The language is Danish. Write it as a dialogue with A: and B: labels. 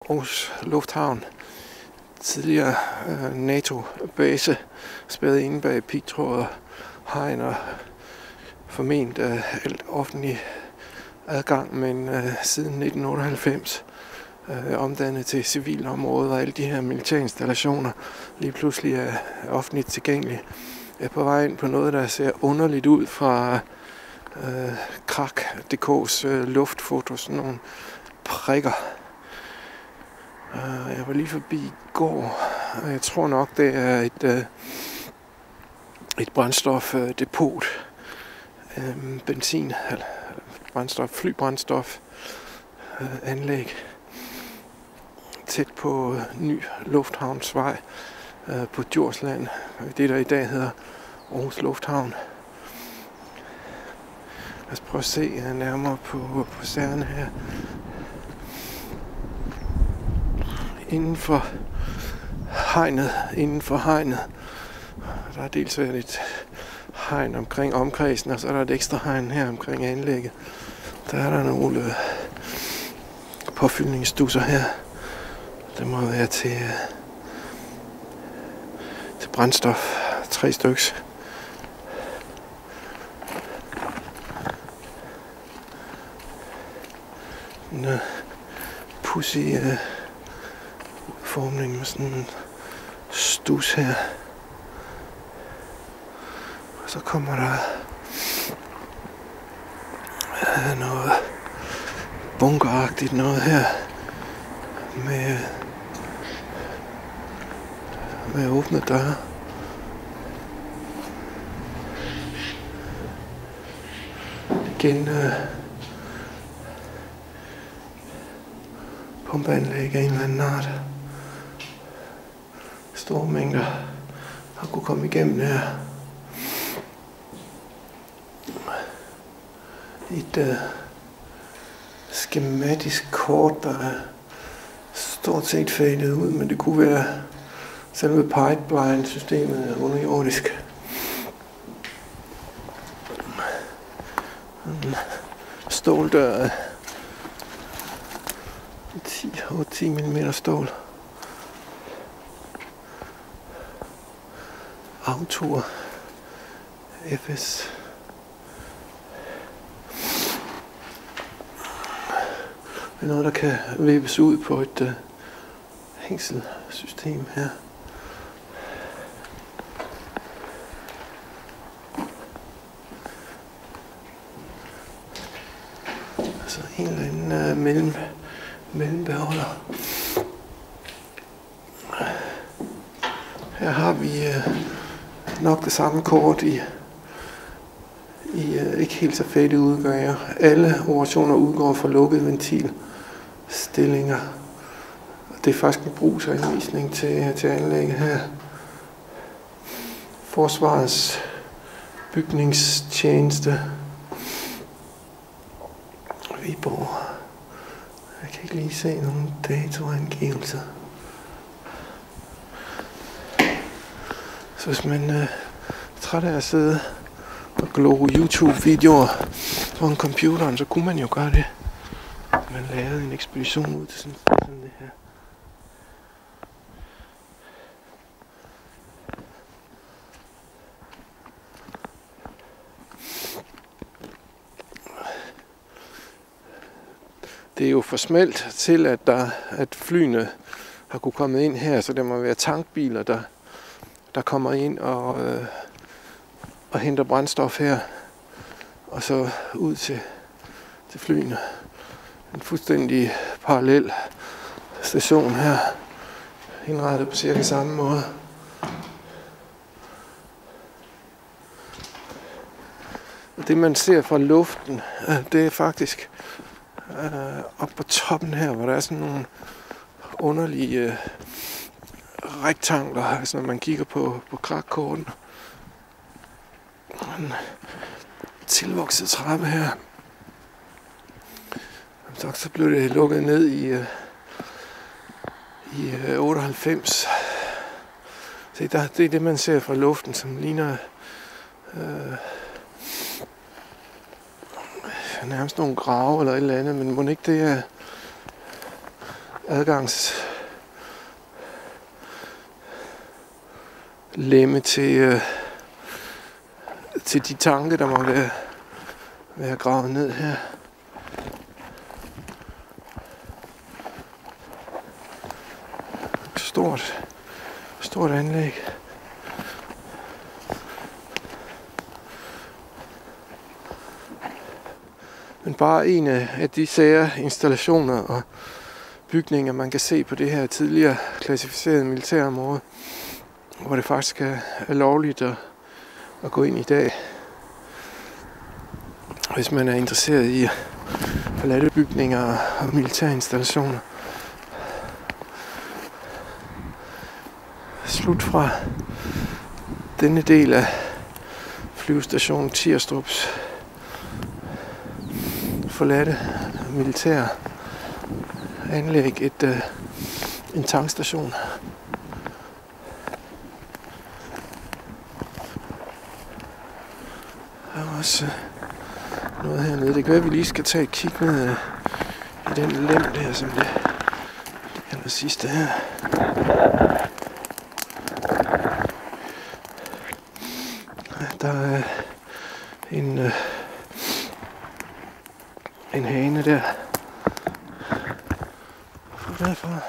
A: Aarhus Lufthavn, tidligere NATO-base, spædet inde bag pigtråd og hegn og forment alt offentlig adgang, men siden 1998 omdannet til civilområde, og alle de her militærinstallationer lige pludselig er offentligt tilgængelige. Jeg er på vej ind på noget, der ser underligt ud fra Krak.dk's luftfoto, sådan nogle prikker. Jeg var lige forbi i går, og jeg tror nok, det er et brændstofdepot, benzin, brændstof, flybrændstof anlæg tæt på Ny Lufthavnsvej på Djursland, det der i dag hedder Aarhus Lufthavn. Lad os prøve at se nærmere på sagerne her. Inden for hegnet, der er dels et hegn omkring omkredsen, og så er der et ekstra hegn her omkring anlægget. Der er der nogle påfyldningsstusser her. Det må være til brændstof. 3 styks. En pudsig udformning med sådan en stus her. Og så kommer der noget bunkeragtigt noget her med åbne døre. Igen pumpeanlæg af en eller anden art. Store mængder har kunne komme igennem her. Et skematisk kort, der er stort set fadet ud, men det kunne være selve pipeline-systemet underjordisk. En ståldør af 10 mm stål. Autor FS. Det er noget, der kan vippes ud på et hængselsystem her. Altså en eller anden mellembeholder. Her har vi nok det samme kort i ikke helt så fætte udgaver. Alle operationer udgår fra lukkede ventilstillinger. Det er faktisk en brugsanvisning til anlægget her. Forsvarets bygningstjeneste. Viborg. Jeg kan ikke lige se nogen datoangivelser. Så hvis man er træt af at sidde og glo YouTube-videoer på computeren, så kunne man jo gøre det. Man lavede en ekspedition ud til sådan det her. Det er jo for smelt til, at flyene har kunne komme ind her, så det må være tankbiler, der kommer ind og henter brændstof her, og så ud til flyene. En fuldstændig parallel station her, indrettet på cirka samme måde. Og det man ser fra luften, det er faktisk op på toppen her, hvor der er sådan nogle underlige rektangler, altså når man kigger på Krak-korten. En tilvokset trappe her. Så blev det lukket ned i 98. Se, det er det, man ser fra luften, som ligner nærmest nogle grave eller et eller andet, men må ikke det er adgangslemme til de tanke, der må være gravet ned her. Stort anlæg. Men bare en af de sære installationer og bygninger, man kan se på det her tidligere klassificerede militærområde, hvor det faktisk er lovligt at gå ind i dag. Hvis man er interesseret i forladte bygninger og militærinstallationer. Slut fra denne del af flyvestationen Tirstrups forladte militære anlæg, en tankstation. Der er også noget hernede. Det kan være, at vi lige skal tage et kig ned i den lem der, som det aller sidste her. Der er en hane der. Hvad er det for?